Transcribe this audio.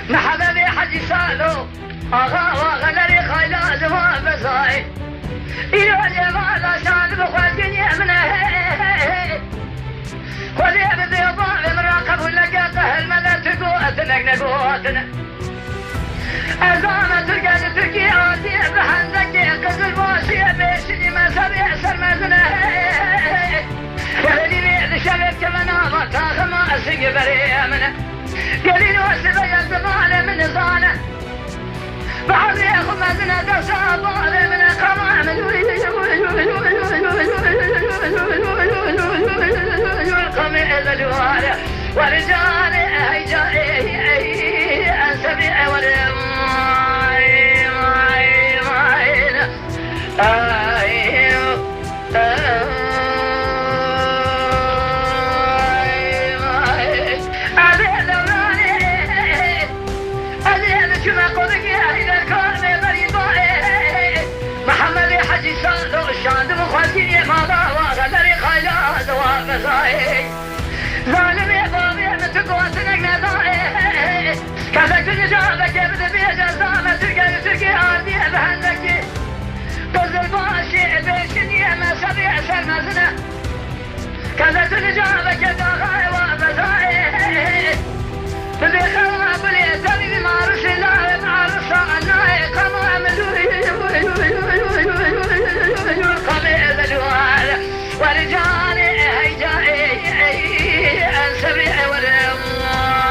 محببي حجي سالو آغا وغلري خيلا زمان بزاي إلو الجمال شان بخواتين يمنه خذي بضيضاء مراقب لك قهر مدى تقوتنك نقوتنا أزامة ترقى تركي آتي بحندك قزل باشي بيشني ما سبيع سرمزنه قالي بيد شبك كمنا مرتاخ ما أسق بريء منه قالي نوسب يزمان من زانه بعضي أخو مزنه درسا طالي من قمام القميز الوالي ورجال هيجائي أنسبيع ظالم يبابي متقوتنك نضائي كذا كل جابك يبدأ بيجا زامة ترقي آردي بهندك قزل باشي بيشني ما سبيع سرمزنه كذا كل جابك يبدأ غاي وبزائي بذي خراب لي تبي معرس الله معرس عناي قمام القميز الوال ورجالي هيجائي أنسبيع ورمائنا